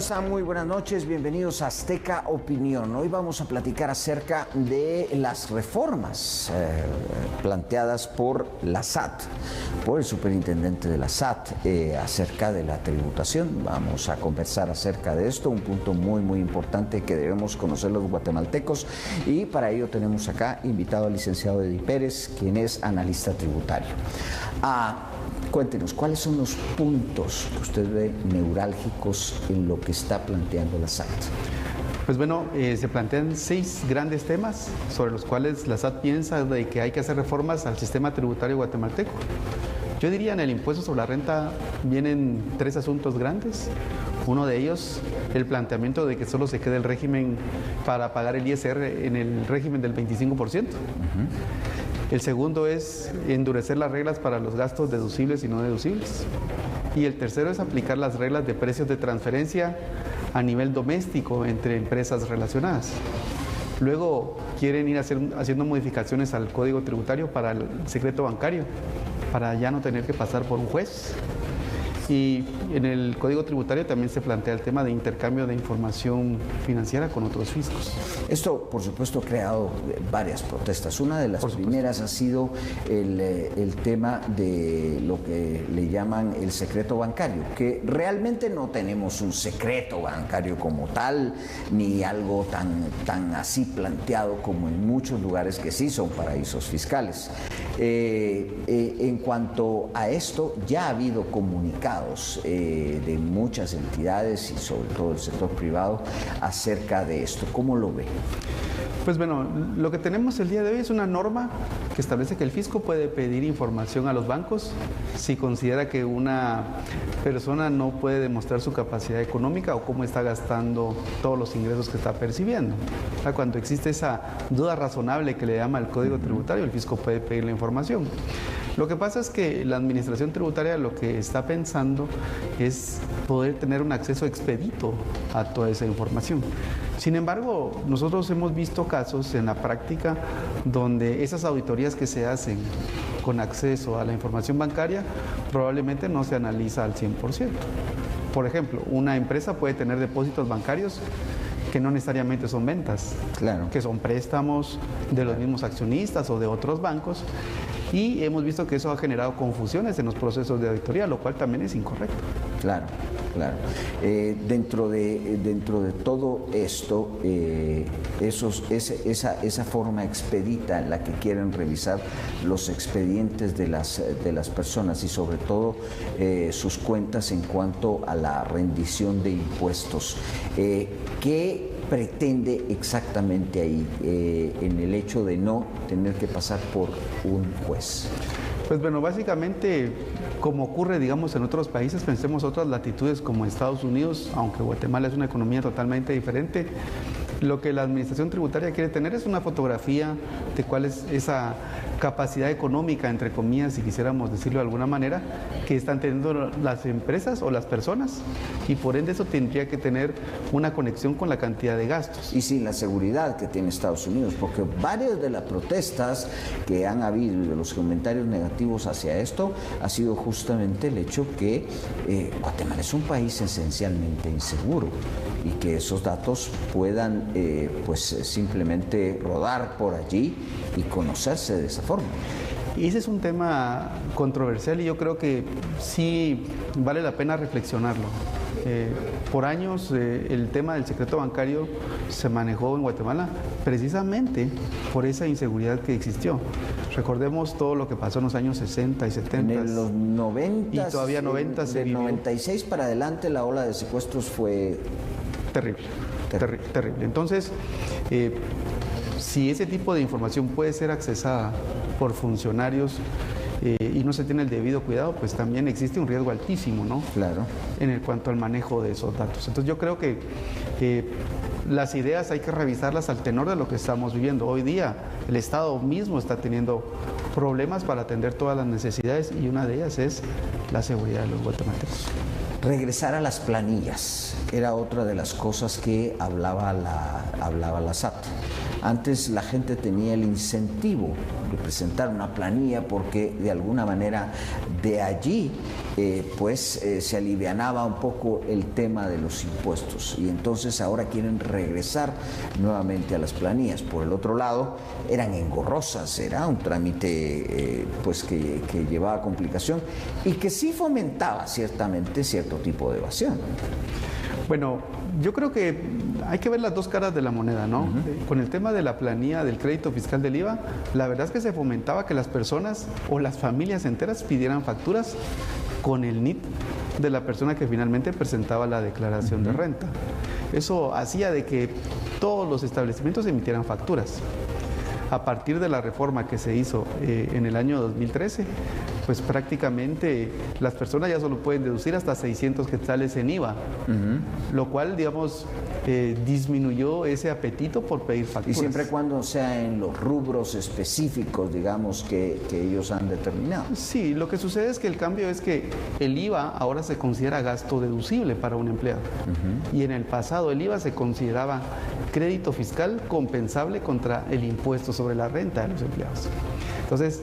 están? Muy buenas noches, bienvenidos a Azteca Opinión. Hoy vamos a platicar acerca de las reformas planteadas por la SAT, por el superintendente de la SAT, acerca de la tributación. Vamos a conversar acerca de esto, un punto muy importante que debemos conocer los guatemaltecos, y para ello tenemos acá invitado al licenciado Eddie Pérez, quien es analista tributario. Cuéntenos, ¿cuáles son los puntos que usted ve neurálgicos en lo que está planteando la SAT? Pues bueno, se plantean 6 grandes temas sobre los cuales la SAT piensa de que hay que hacer reformas al sistema tributario guatemalteco. Yo diría en el impuesto sobre la renta vienen 3 asuntos grandes. Uno de ellos, el planteamiento de que solo se quede el régimen para pagar el ISR en el régimen del 25%. El segundo es endurecer las reglas para los gastos deducibles y no deducibles. Y el tercero es aplicar las reglas de precios de transferencia a nivel doméstico entre empresas relacionadas. Luego quieren ir haciendo modificaciones al Código Tributario para el secreto bancario, para ya no tener que pasar por un juez. Y en el Código Tributario también se plantea el tema de intercambio de información financiera con otros fiscos. Esto, por supuesto, ha creado varias protestas. Una de las primeras ha sido el tema de lo que le llaman el secreto bancario, que realmente no tenemos un secreto bancario como tal, ni algo tan así planteado como en muchos lugares que sí son paraísos fiscales. En cuanto a esto, ya ha habido comunicados de muchas entidades y sobre todo el sector privado acerca de esto. ¿Cómo lo ve? Pues bueno, lo que tenemos el día de hoy es una norma que establece que el fisco puede pedir información a los bancos si considera que una persona no puede demostrar su capacidad económica o cómo está gastando todos los ingresos que está percibiendo. O sea, cuando existe esa duda razonable que le llama el Código Tributario, el fisco puede pedir la información. Lo que pasa es que la administración tributaria lo que está pensando es poder tener un acceso expedito a toda esa información. Sin embargo, nosotros hemos visto casos en la práctica donde esas auditorías que se hacen con acceso a la información bancaria probablemente no se analiza al 100%. Por ejemplo, una empresa puede tener depósitos bancarios que no necesariamente son ventas, claro, que son préstamos de los mismos accionistas o de otros bancos, y hemos visto que eso ha generado confusiones en los procesos de auditoría, lo cual también es incorrecto. Claro. Dentro de todo esto, esa forma expedita en la que quieren revisar los expedientes de las personas y sobre todo sus cuentas en cuanto a la rendición de impuestos, ¿qué pretende exactamente ahí en el hecho de no tener que pasar por un juez? Pues bueno, básicamente, como ocurre, digamos, en otros países, pensemos otras latitudes como Estados Unidos, aunque Guatemala es una economía totalmente diferente, lo que la administración tributaria quiere tener es una fotografía de cuál es esa capacidad económica, entre comillas, si quisiéramos decirlo de alguna manera, que están teniendo las empresas o las personas, y por ende eso tendría que tener una conexión con la cantidad de gastos. Y sin la seguridad que tiene Estados Unidos, porque varias de las protestas que han habido y de los comentarios negativos hacia esto ha sido justamente el hecho que Guatemala es un país esencialmente inseguro y que esos datos puedan pues simplemente rodar por allí y conocerse de esa forma. Y ese es un tema controversial y yo creo que sí vale la pena reflexionarlo. Por años el tema del secreto bancario se manejó en Guatemala precisamente por esa inseguridad que existió. Recordemos todo lo que pasó en los años 60 y 70. En los 90 y todavía 90 se vivió. De 96 para adelante la ola de secuestros fue terrible. Entonces, si ese tipo de información puede ser accesada por funcionarios y no se tiene el debido cuidado, pues también existe un riesgo altísimo, ¿no? Claro. En cuanto al manejo de esos datos. Entonces yo creo que las ideas hay que revisarlas al tenor de lo que estamos viviendo. Hoy día el Estado mismo está teniendo problemas para atender todas las necesidades y una de ellas es la seguridad de los guatemaltecos. Regresar a las planillas era otra de las cosas que hablaba la SAT. Antes la gente tenía el incentivo de presentar una planilla porque de alguna manera de allí se alivianaba un poco el tema de los impuestos, y entonces ahora quieren regresar nuevamente a las planillas. Por el otro lado, eran engorrosas, era un trámite que llevaba complicación y que sí fomentaba ciertamente cierto tipo de evasión. Bueno, yo creo que hay que ver las dos caras de la moneda, ¿no? Con el tema de la planilla del crédito fiscal del IVA, la verdad es que se fomentaba que las personas o las familias enteras pidieran facturas con el NIT de la persona que finalmente presentaba la declaración de renta. Eso hacía de que todos los establecimientos emitieran facturas. A partir de la reforma que se hizo en el año 2013, pues prácticamente las personas ya solo pueden deducir hasta 600 quetzales en IVA, lo cual, digamos, disminuyó ese apetito por pedir facturas. Y siempre y cuando sea en los rubros específicos, digamos, que ellos han determinado. Sí, lo que sucede es que el cambio es que el IVA ahora se considera gasto deducible para un empleado. Y en el pasado el IVA se consideraba crédito fiscal compensable contra el impuesto sobre la renta de los empleados. Entonces,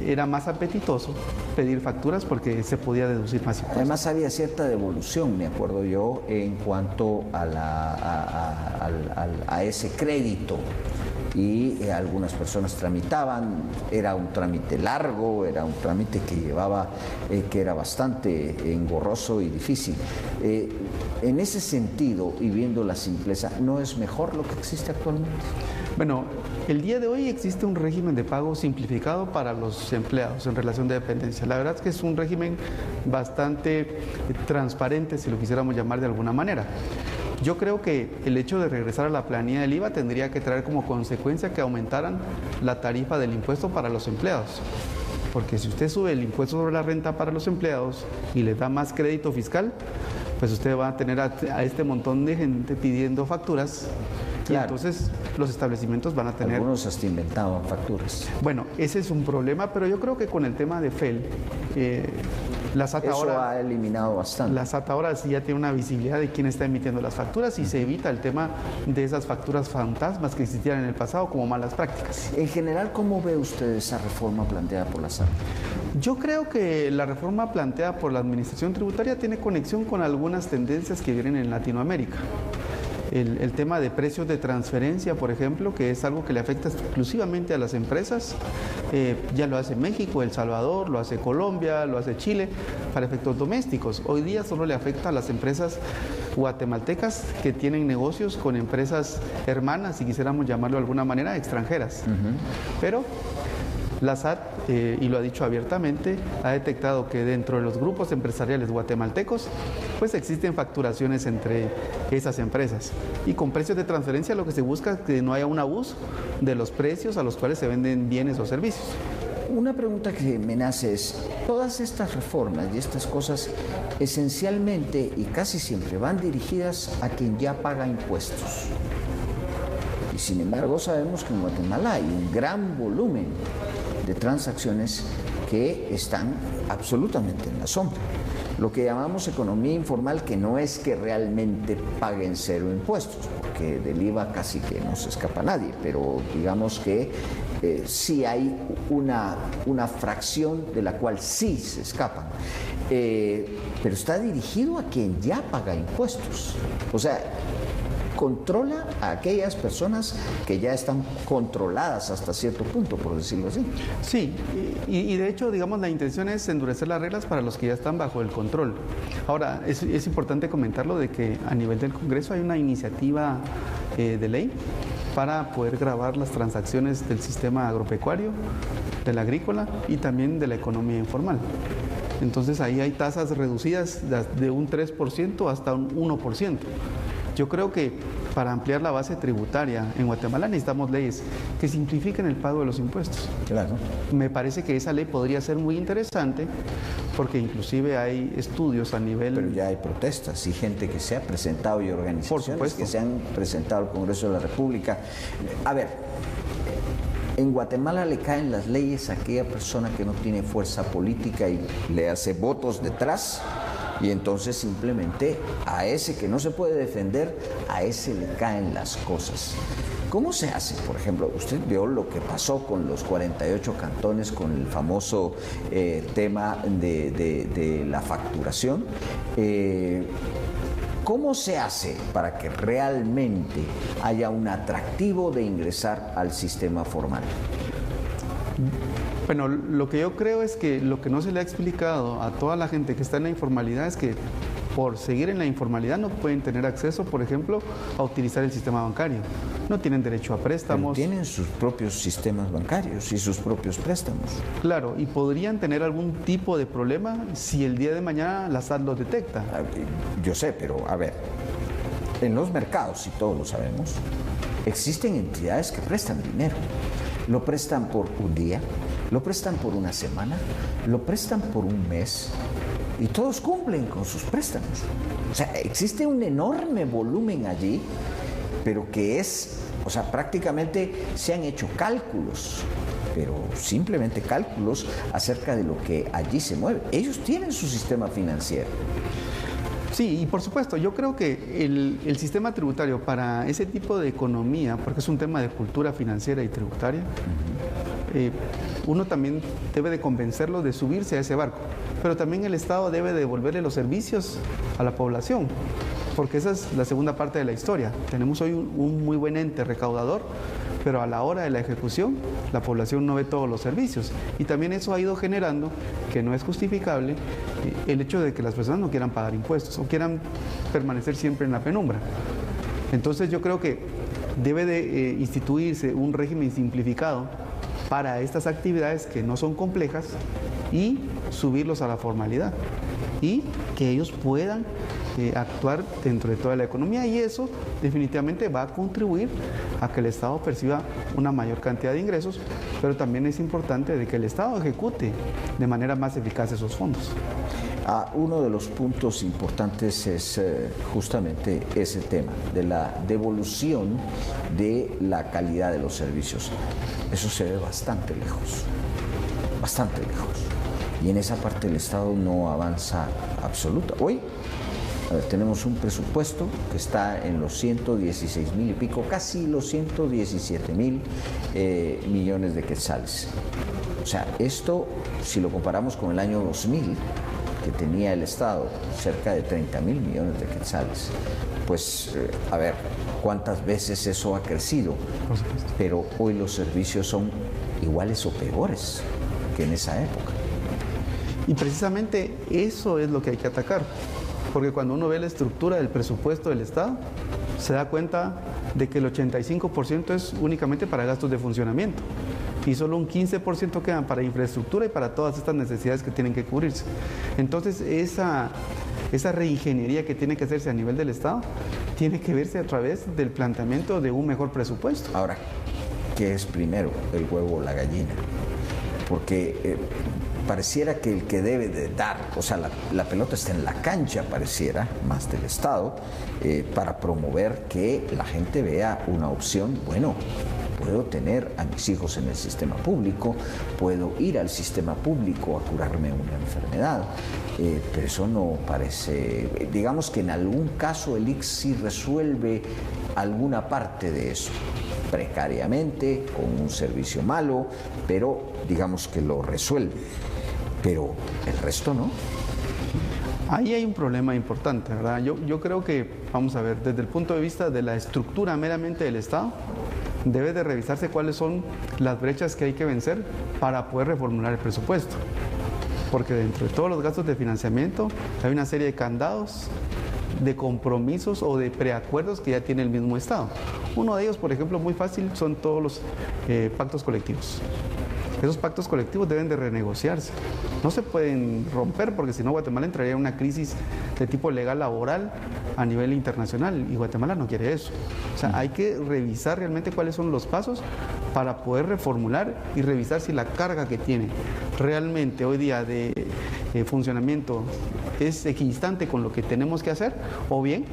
era más apetitoso pedir facturas porque se podía deducir más impuestos. Además había cierta devolución, me acuerdo yo, en cuanto a ese crédito, y algunas personas tramitaban. Era un trámite largo, era un trámite que llevaba, que era bastante engorroso y difícil. En ese sentido, y viendo la simpleza, ¿no es mejor lo que existe actualmente? Bueno, el día de hoy existe un régimen de pago simplificado para los empleados en relación de dependencia. La verdad es que es un régimen bastante transparente, si lo quisiéramos llamar de alguna manera. Yo creo que el hecho de regresar a la planilla del IVA tendría que traer como consecuencia que aumentaran la tarifa del impuesto para los empleados. Porque si usted sube el impuesto sobre la renta para los empleados y les da más crédito fiscal, pues usted va a tener a este montón de gente pidiendo facturas. Claro. Y entonces los establecimientos van a tener... Algunos hasta inventaban facturas. Bueno, ese es un problema, pero yo creo que con el tema de FEL, la SAT eso ahora ha eliminado bastante. La SAT ahora sí ya tiene una visibilidad de quién está emitiendo las facturas, y se evita el tema de esas facturas fantasmas que existían en el pasado como malas prácticas. En general, ¿cómo ve usted esa reforma planteada por la SAT? Yo creo que la reforma planteada por la Administración Tributaria tiene conexión con algunas tendencias que vienen en Latinoamérica. El tema de precios de transferencia, por ejemplo, que es algo que le afecta exclusivamente a las empresas, ya lo hace México, El Salvador, lo hace Colombia, lo hace Chile, para efectos domésticos. Hoy día solo le afecta a las empresas guatemaltecas que tienen negocios con empresas hermanas, si quisiéramos llamarlo de alguna manera, extranjeras. Pero la SAT, y lo ha dicho abiertamente, ha detectado que dentro de los grupos empresariales guatemaltecos pues existen facturaciones entre esas empresas, y con precios de transferencia lo que se busca es que no haya un abuso de los precios a los cuales se venden bienes o servicios. Una pregunta que me nace es, todas estas reformas y estas cosas esencialmente y casi siempre van dirigidas a quien ya paga impuestos. Y sin embargo sabemos que en Guatemala hay un gran volumen de transacciones que están absolutamente en la sombra. Lo que llamamos economía informal, que no es que realmente paguen cero impuestos, porque del IVA casi que no se escapa nadie, pero digamos que sí hay una fracción de la cual sí se escapan. Pero está dirigido a quien ya paga impuestos. O sea, controla a aquellas personas que ya están controladas hasta cierto punto, por decirlo así. Sí, y de hecho, digamos, la intención es endurecer las reglas para los que ya están bajo el control. Ahora, es importante comentarlo de que a nivel del Congreso hay una iniciativa de ley para poder gravar las transacciones del sistema agropecuario, del agrícola y también de la economía informal. Entonces ahí hay tasas reducidas de un 3% hasta un 1%. Yo creo que para ampliar la base tributaria en Guatemala necesitamos leyes que simplifiquen el pago de los impuestos. Claro. Me parece que esa ley podría ser muy interesante porque inclusive hay estudios a nivel... Pero ya hay protestas y gente que se ha presentado y organizaciones que se han presentado al Congreso de la República. A ver, en Guatemala le caen las leyes a aquella persona que no tiene fuerza política y le hace votos detrás. Y entonces simplemente a ese que no se puede defender, a ese le caen las cosas. ¿Cómo se hace? Por ejemplo, usted vio lo que pasó con los 48 cantones, con el famoso tema de la facturación. ¿Cómo se hace para que realmente haya un atractivo de ingresar al sistema formal? Bueno, lo que yo creo es que lo que no se le ha explicado a toda la gente que está en la informalidad es que por seguir en la informalidad no pueden tener acceso, por ejemplo, a utilizar el sistema bancario. No tienen derecho a préstamos. Pero tienen sus propios sistemas bancarios y sus propios préstamos. Claro, y podrían tener algún tipo de problema si el día de mañana la SAT los detecta. Yo sé, pero a ver, en los mercados, y todos lo sabemos, existen entidades que prestan dinero. Lo prestan por un día, lo prestan por una semana, lo prestan por un mes. Y todos cumplen con sus préstamos. O sea, existe un enorme volumen allí, pero que es, o sea, prácticamente se han hecho cálculos, pero simplemente cálculos acerca de lo que allí se mueve. Ellos tienen su sistema financiero. Sí, y por supuesto, yo creo que el sistema tributario para ese tipo de economía, porque es un tema de cultura financiera y tributaria, uno también debe de convencerlos de subirse a ese barco, pero también el Estado debe devolverle los servicios a la población, porque esa es la segunda parte de la historia. Tenemos hoy un muy buen ente recaudador, pero a la hora de la ejecución la población no ve todos los servicios, y también eso ha ido generando que no es justificable el hecho de que las personas no quieran pagar impuestos o quieran permanecer siempre en la penumbra. Entonces yo creo que debe de instituirse un régimen simplificado para estas actividades que no son complejas y subirlos a la formalidad y que ellos puedan actuar dentro de toda la economía, y eso definitivamente va a contribuir a que el Estado perciba una mayor cantidad de ingresos, pero también es importante de que el Estado ejecute de manera más eficaz esos fondos. Uno de los puntos importantes es justamente ese tema de la devolución de la calidad de los servicios. Eso se ve bastante lejos, y en esa parte el Estado no avanza absoluta. Hoy tenemos un presupuesto que está en los 116.000 y pico, casi los 117.000 millones de quetzales. O sea, esto, si lo comparamos con el año 2000, que tenía el Estado cerca de 30.000 millones de quetzales, pues a ver cuántas veces eso ha crecido, pero hoy los servicios son iguales o peores que en esa época. Y precisamente eso es lo que hay que atacar, porque cuando uno ve la estructura del presupuesto del Estado, se da cuenta de que el 85% es únicamente para gastos de funcionamiento y solo un 15% quedan para infraestructura y para todas estas necesidades que tienen que cubrirse. Entonces esa reingeniería que tiene que hacerse a nivel del Estado tiene que verse a través del planteamiento de un mejor presupuesto. Ahora, ¿qué es primero, el huevo o la gallina? Porque pareciera que el que debe de dar, o sea, la pelota está en la cancha, pareciera, más del Estado, para promover que la gente vea una opción. Bueno, puedo tener a mis hijos en el sistema público, puedo ir al sistema público a curarme una enfermedad, pero eso no parece, digamos que en algún caso el ICS sí resuelve alguna parte de eso, precariamente, con un servicio malo, pero digamos que lo resuelve, pero el resto no. Ahí hay un problema importante, ¿verdad? Yo creo que, vamos a ver, desde el punto de vista de la estructura meramente del Estado, debe de revisarse cuáles son las brechas que hay que vencer para poder reformular el presupuesto. Porque dentro de todos los gastos de financiamiento hay una serie de candados, de compromisos o de preacuerdos que ya tiene el mismo Estado. Uno de ellos, por ejemplo, muy fácil, son todos los pactos colectivos. Esos pactos colectivos deben de renegociarse. No se pueden romper porque si no Guatemala entraría en una crisis de tipo legal laboral a nivel internacional y Guatemala no quiere eso. O sea, hay que revisar realmente cuáles son los pasos para poder reformular y revisar si la carga que tiene realmente hoy día de funcionamiento es equidistante con lo que tenemos que hacer, o bien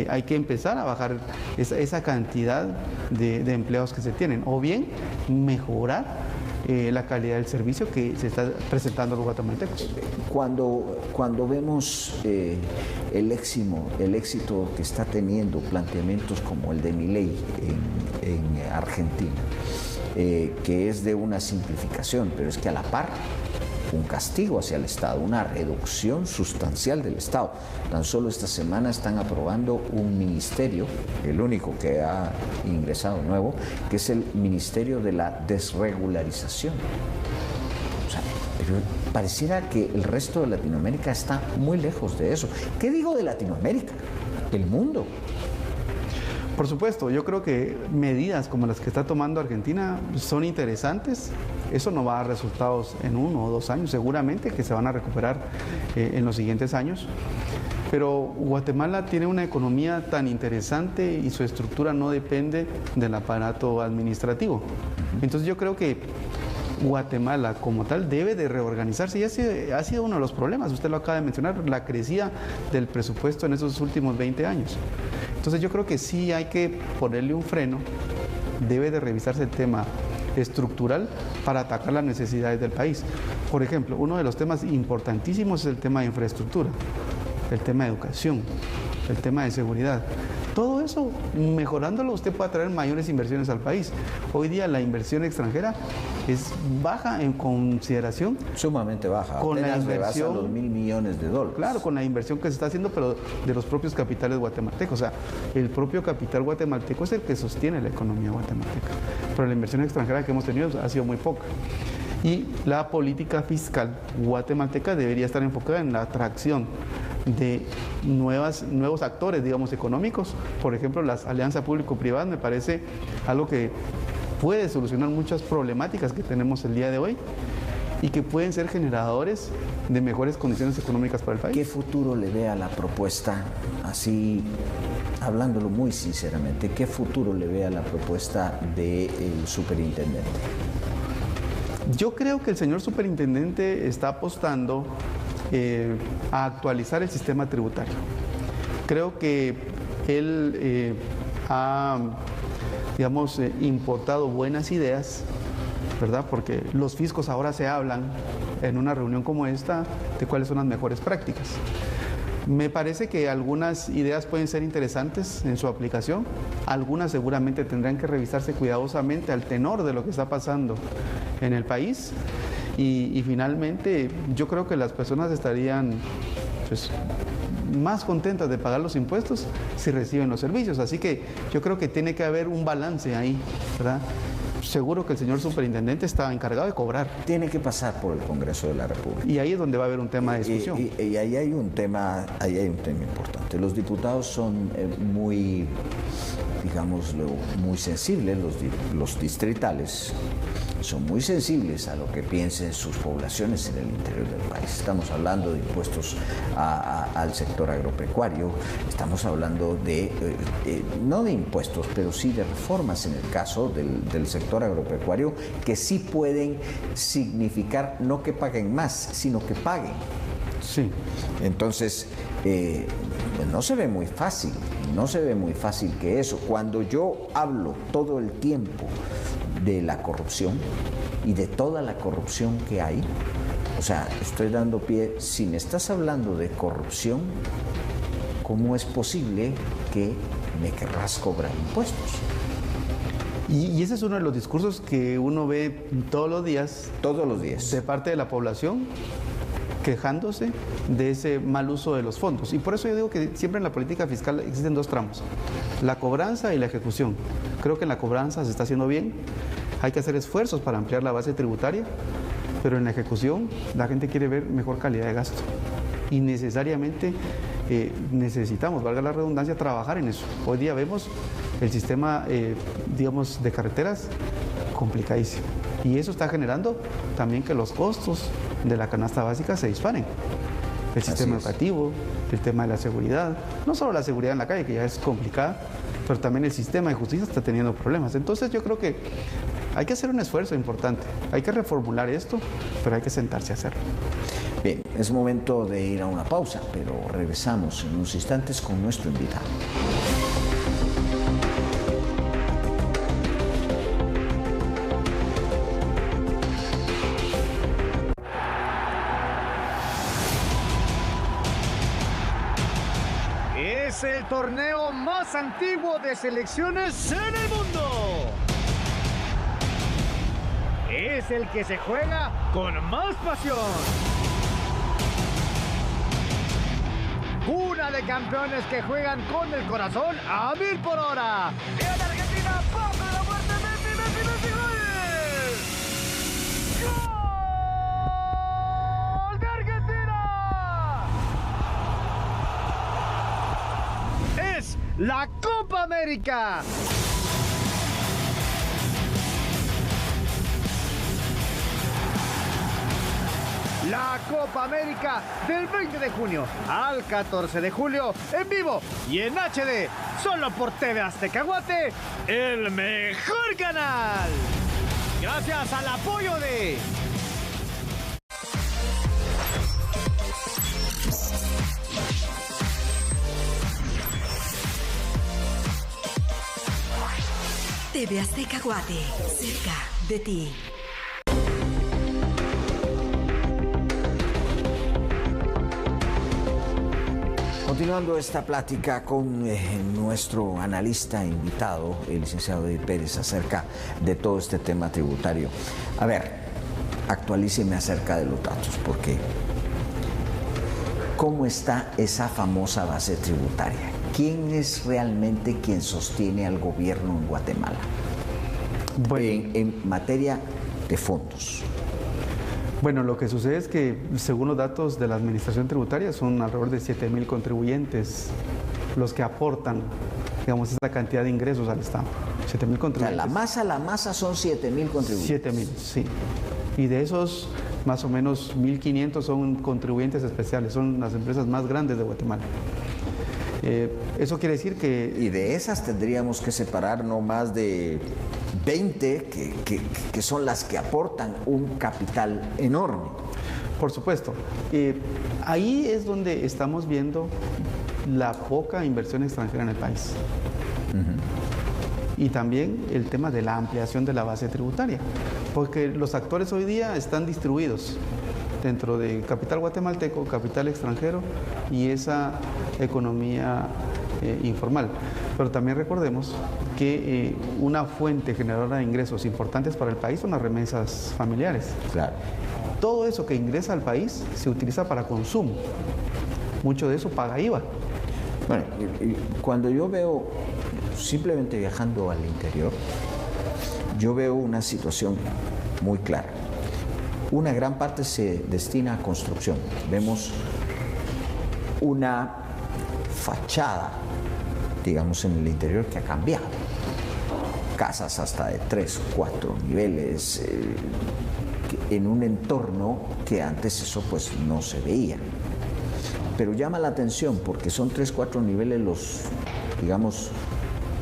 hay que empezar a bajar esa cantidad de empleados que se tienen, o bien mejorar la calidad del servicio que se está presentando a los guatemaltecos. Cuando vemos el éxito que está teniendo planteamientos como el de Milei en Argentina, que es de una simplificación, pero es que a la par un castigo hacia el Estado, una reducción sustancial del Estado. Tan solo esta semana están aprobando un ministerio, el único que ha ingresado nuevo, que es el Ministerio de la Desregularización. O sea, pero pareciera que el resto de Latinoamérica está muy lejos de eso. ¿Qué digo de Latinoamérica? El mundo. Por supuesto, yo creo que medidas como las que está tomando Argentina son interesantes. Eso no va a dar resultados en 1 o 2 años, seguramente que se van a recuperar en los siguientes años. Pero Guatemala tiene una economía tan interesante y su estructura no depende del aparato administrativo. Entonces yo creo que Guatemala como tal debe de reorganizarse y ha sido uno de los problemas, usted lo acaba de mencionar, la crecida del presupuesto en esos últimos 20 años. Entonces yo creo que sí hay que ponerle un freno, debe de revisarse el tema estructural para atacar las necesidades del país. Por ejemplo, uno de los temas importantísimos es el tema de infraestructura, el tema de educación, el tema de seguridad. Todo eso, mejorándolo, usted puede traer mayores inversiones al país. Hoy día la inversión extranjera es baja en consideración. Sumamente baja. Con la inversión, los $1.000 millones. Claro, con la inversión que se está haciendo, pero de los propios capitales guatemaltecos. O sea, el propio capital guatemalteco es el que sostiene la economía guatemalteca. Pero la inversión extranjera que hemos tenido ha sido muy poca. Y la política fiscal guatemalteca debería estar enfocada en la atracción de nuevos actores, digamos, económicos. Por ejemplo, las alianzas público-privadas me parece algo que puede solucionar muchas problemáticas que tenemos el día de hoy y que pueden ser generadores de mejores condiciones económicas para el país. ¿Qué futuro le ve a la propuesta, así hablándolo muy sinceramente, qué futuro le ve a la propuesta del superintendente? Yo creo que el señor superintendente está apostando a actualizar el sistema tributario. Creo que él ha, digamos, importado buenas ideas, ¿verdad? Porque los fiscos ahora se hablan en una reunión como esta de cuáles son las mejores prácticas. Me parece que algunas ideas pueden ser interesantes en su aplicación, algunas seguramente tendrán que revisarse cuidadosamente al tenor de lo que está pasando en el país y finalmente yo creo que las personas estarían pues, más contentas de pagar los impuestos si reciben los servicios, así que yo creo que tiene que haber un balance ahí, ¿verdad? Seguro que el señor superintendente está encargado de cobrar. Tiene que pasar por el Congreso de la República. Y ahí es donde va a haber un tema de discusión. Y ahí hay un tema importante. Los diputados son muy, digámoslo, muy sensibles, los distritales son muy sensibles a lo que piensen sus poblaciones en el interior del país. Estamos hablando de impuestos al sector agropecuario, estamos hablando no de impuestos, pero sí de reformas en el caso del sector agropecuario que sí pueden significar no que paguen más, sino que paguen. Sí. Entonces, no se ve muy fácil, que eso. Cuando yo hablo todo el tiempo de la corrupción y de toda la corrupción que hay, o sea, estoy dando pie, si me estás hablando de corrupción, ¿cómo es posible que me querrás cobrar impuestos? Y ese es uno de los discursos que uno ve todos los días. Todos los días. De parte de la población, quejándose de ese mal uso de los fondos. Y por eso yo digo que siempre en la política fiscal existen 2 tramos, la cobranza y la ejecución. Creo que en la cobranza se está haciendo bien, hay que hacer esfuerzos para ampliar la base tributaria, pero en la ejecución la gente quiere ver mejor calidad de gasto. Y necesariamente necesitamos, valga la redundancia, trabajar en eso. Hoy día vemos el sistema, digamos, de carreteras complicadísimo. Y eso está generando también que los costos de la canasta básica se disparen. El sistema educativo, el tema de la seguridad, no solo la seguridad en la calle, que ya es complicada, pero también el sistema de justicia está teniendo problemas. Entonces yo creo que hay que hacer un esfuerzo importante, hay que reformular esto, pero hay que sentarse a hacerlo. Bien, es momento de ir a una pausa, pero regresamos en unos instantes con nuestro invitado. Es el torneo más antiguo de selecciones en el mundo. Es el que se juega con más pasión. Cuna de campeones que juegan con el corazón a 1000 por hora. Y en Argentina, Pablo de la Muerte, Messi, gol. ¡Gol de Argentina! Es la Copa América. La Copa América del 20 de junio al 14 de julio en vivo y en HD, solo por TV Azteca Guate, el mejor canal. Gracias al apoyo de... TV Azteca Guate, cerca de ti. Continuando esta plática con nuestro analista invitado, el licenciado David Pérez, acerca de todo este tema tributario. A ver, actualíceme acerca de los datos, porque ¿cómo está esa famosa base tributaria? ¿Quién es realmente quien sostiene al gobierno en Guatemala? Bueno, En materia de fondos. Bueno, lo que sucede es que, según los datos de la Administración Tributaria, son alrededor de 7,000 contribuyentes los que aportan, digamos, esta cantidad de ingresos al Estado. 7,000 O sea, contribuyentes. la masa son 7,000 contribuyentes. 7,000, sí. Y de esos, más o menos 1,500 son contribuyentes especiales, son las empresas más grandes de Guatemala. Eso quiere decir que... Y de esas tendríamos que separar no más de 20 que son las que aportan un capital enorme. Por supuesto. Ahí es donde estamos viendo la poca inversión extranjera en el país. Y también el tema de la ampliación de la base tributaria, porque los actores hoy día están distribuidos dentro de capital guatemalteco, capital extranjero y esa economía informal. Pero también recordemos que una fuente generadora de ingresos importantes para el país son las remesas familiares. Claro. Todo eso que ingresa al país se utiliza para consumo. Mucho de eso paga IVA. Bueno, y cuando yo veo, simplemente viajando al interior, yo veo una situación muy clara. Una gran parte se destina a construcción. Vemos una fachada, digamos, en el interior que ha cambiado. Casas hasta de 3 o 4 niveles, en un entorno que antes eso pues no se veía. Pero llama la atención porque son 3 o 4 niveles los, digamos,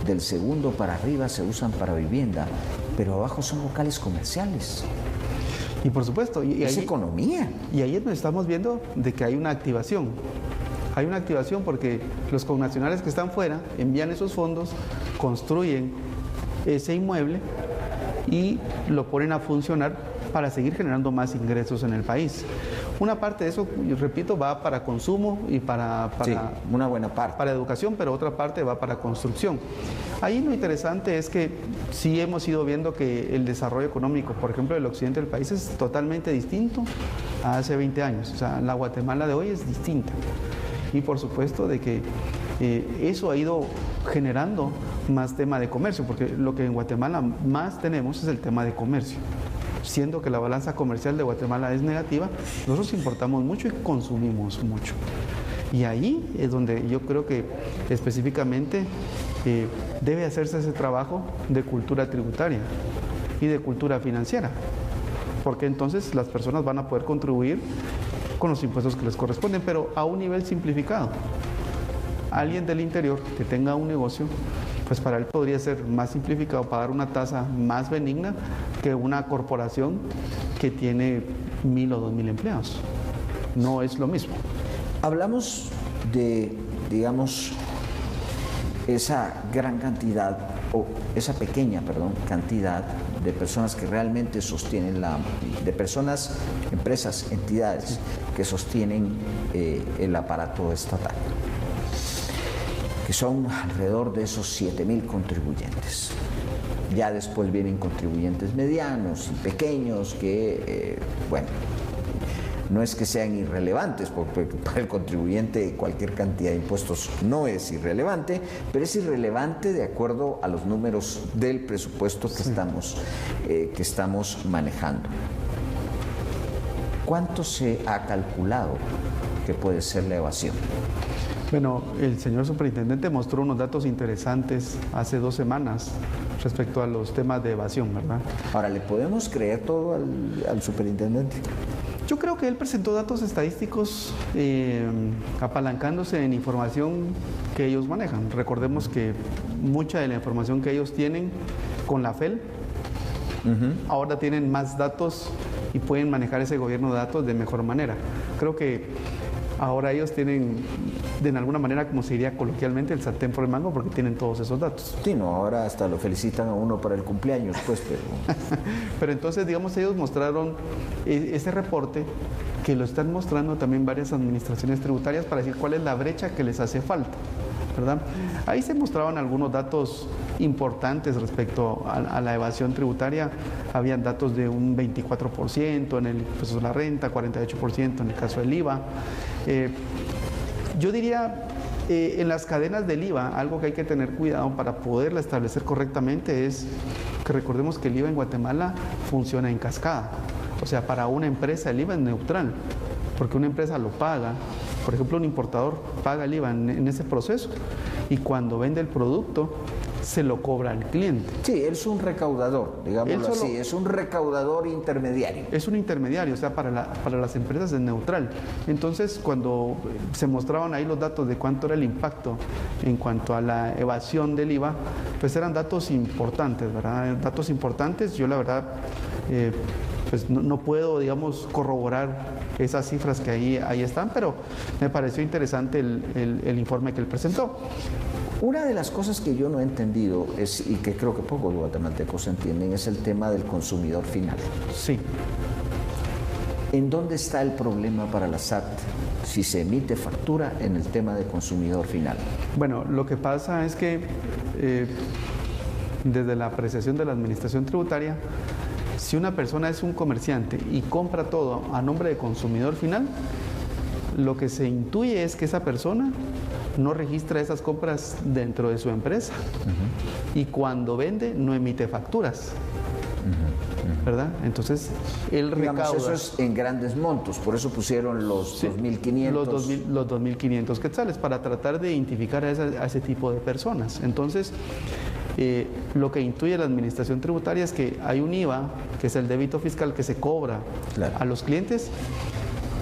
del segundo para arriba se usan para vivienda, pero abajo son locales comerciales. Y por supuesto, es economía. Y ahí es donde estamos viendo de que hay una activación. Hay una activación porque los connacionales que están fuera envían esos fondos, construyen ese inmueble y lo ponen a funcionar para seguir generando más ingresos en el país. Una parte de eso, yo repito, va para consumo y para sí, una buena parte. Para educación, pero otra parte va para construcción. Ahí lo interesante es que sí hemos ido viendo que el desarrollo económico, por ejemplo, del occidente del país es totalmente distinto a hace 20 años. O sea, la Guatemala de hoy es distinta. Y por supuesto de que eso ha ido generando más tema de comercio, porque lo que en Guatemala más tenemos es el tema de comercio. Siendo que la balanza comercial de Guatemala es negativa, nosotros importamos mucho y consumimos mucho. Y ahí es donde yo creo que específicamente debe hacerse ese trabajo de cultura tributaria y de cultura financiera, porque entonces las personas van a poder contribuir con los impuestos que les corresponden, pero a un nivel simplificado. Alguien del interior que tenga un negocio, pues para él podría ser más simplificado pagar una tasa más benigna que una corporación que tiene 1,000 o 2,000 empleados. No es lo mismo. Hablamos de, digamos, esa gran cantidad, o esa pequeña, perdón, cantidad de personas que realmente sostienen de personas, empresas, entidades que sostienen el aparato estatal. que son alrededor de esos 7.000 contribuyentes. Ya después vienen contribuyentes medianos y pequeños que, bueno, no es que sean irrelevantes, porque para el contribuyente cualquier cantidad de impuestos no es irrelevante, pero es irrelevante de acuerdo a los números del presupuesto que estamos manejando. ¿Cuánto se ha calculado que puede ser la evasión? Bueno, el señor superintendente mostró unos datos interesantes hace 2 semanas respecto a los temas de evasión, ¿verdad? Ahora, ¿le podemos creer todo al superintendente? Yo creo que él presentó datos estadísticos apalancándose en información que ellos manejan. Recordemos que mucha de la información que ellos tienen con la FEL, ahora tienen más datos y pueden manejar ese gobierno de datos de mejor manera. Creo que ahora ellos tienen, de alguna manera, como se diría coloquialmente, el sartén por el mango, porque tienen todos esos datos. Sí, no, ahora hasta lo felicitan a uno para el cumpleaños, pues, pero... Pero entonces, digamos, ellos mostraron ese reporte que lo están mostrando también varias administraciones tributarias para decir cuál es la brecha que les hace falta, ¿verdad? Ahí se mostraban algunos datos importantes respecto a la evasión tributaria. Habían datos de un 24% en el impuesto de la renta, 48% en el caso del IVA. Yo diría, en las cadenas del IVA, algo que hay que tener cuidado para poderla establecer correctamente es que recordemos que el IVA en Guatemala funciona en cascada. O sea, para una empresa el IVA es neutral, porque una empresa lo paga. Por ejemplo, un importador paga el IVA en ese proceso y cuando vende el producto se lo cobra al cliente. Sí, él es un recaudador, digámoslo así, es un recaudador intermediario. Es un intermediario, o sea, para las empresas es neutral. Entonces, cuando se mostraban ahí los datos de cuánto era el impacto en cuanto a la evasión del IVA, pues eran datos importantes, ¿verdad? Datos importantes. Yo la verdad, pues no puedo, digamos, corroborar esas cifras que ahí están, pero me pareció interesante el informe que él presentó. Una de las cosas que yo no he entendido y que creo que pocos guatemaltecos entienden es el tema del consumidor final. Sí. ¿En dónde está el problema para la SAT si se emite factura en el tema de consumidor final? Bueno, lo que pasa es que desde la apreciación de la administración tributaria, si una persona es un comerciante y compra todo a nombre de consumidor final, lo que se intuye es que esa persona no registra esas compras dentro de su empresa y cuando vende no emite facturas, ¿verdad? Entonces, él recauda... Eso es en grandes montos, por eso pusieron los 2.500... Los 2.500 quetzales, para tratar de identificar a ese tipo de personas. Entonces, lo que intuye la administración tributaria es que hay un IVA, que es el débito fiscal que se cobra a los clientes,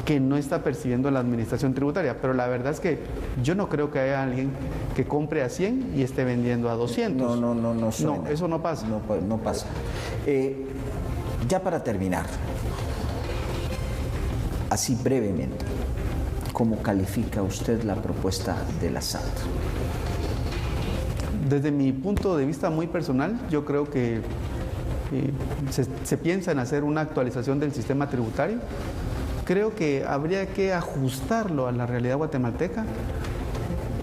que no está percibiendo la administración tributaria, pero la verdad es que yo no creo que haya alguien que compre a 100 y esté vendiendo a 200. No suena. No, eso no pasa. No pasa. Ya para terminar, así brevemente, ¿cómo califica usted la propuesta de la SAT? Desde mi punto de vista muy personal, yo creo que se piensa en hacer una actualización del sistema tributario. Creo que habría que ajustarlo a la realidad guatemalteca.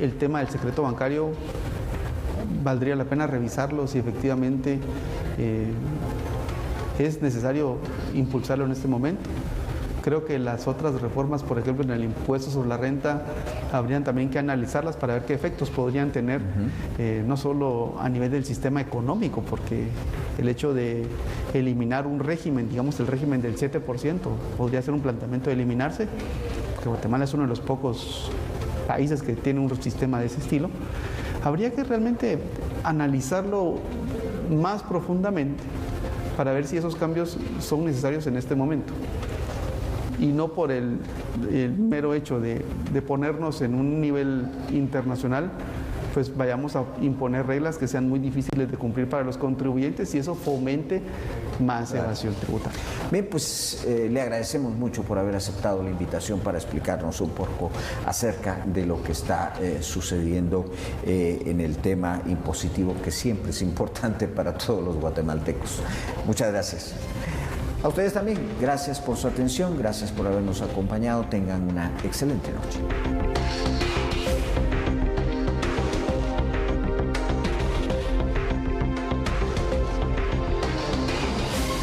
El tema del secreto bancario valdría la pena revisarlo si efectivamente es necesario impulsarlo en este momento. Creo que las otras reformas, por ejemplo, en el impuesto sobre la renta, habrían también que analizarlas para ver qué efectos podrían tener, no solo a nivel del sistema económico, porque el hecho de eliminar un régimen, digamos el régimen del 7%, podría ser un planteamiento de eliminarse, porque Guatemala es uno de los pocos países que tiene un sistema de ese estilo. Habría que realmente analizarlo más profundamente para ver si esos cambios son necesarios en este momento. Y no por el mero hecho de ponernos en un nivel internacional, pues vayamos a imponer reglas que sean muy difíciles de cumplir para los contribuyentes y eso fomente más evasión tributaria. Bien, pues le agradecemos mucho por haber aceptado la invitación para explicarnos un poco acerca de lo que está sucediendo en el tema impositivo, que siempre es importante para todos los guatemaltecos. Muchas gracias. A ustedes también, gracias por su atención, gracias por habernos acompañado, tengan una excelente noche.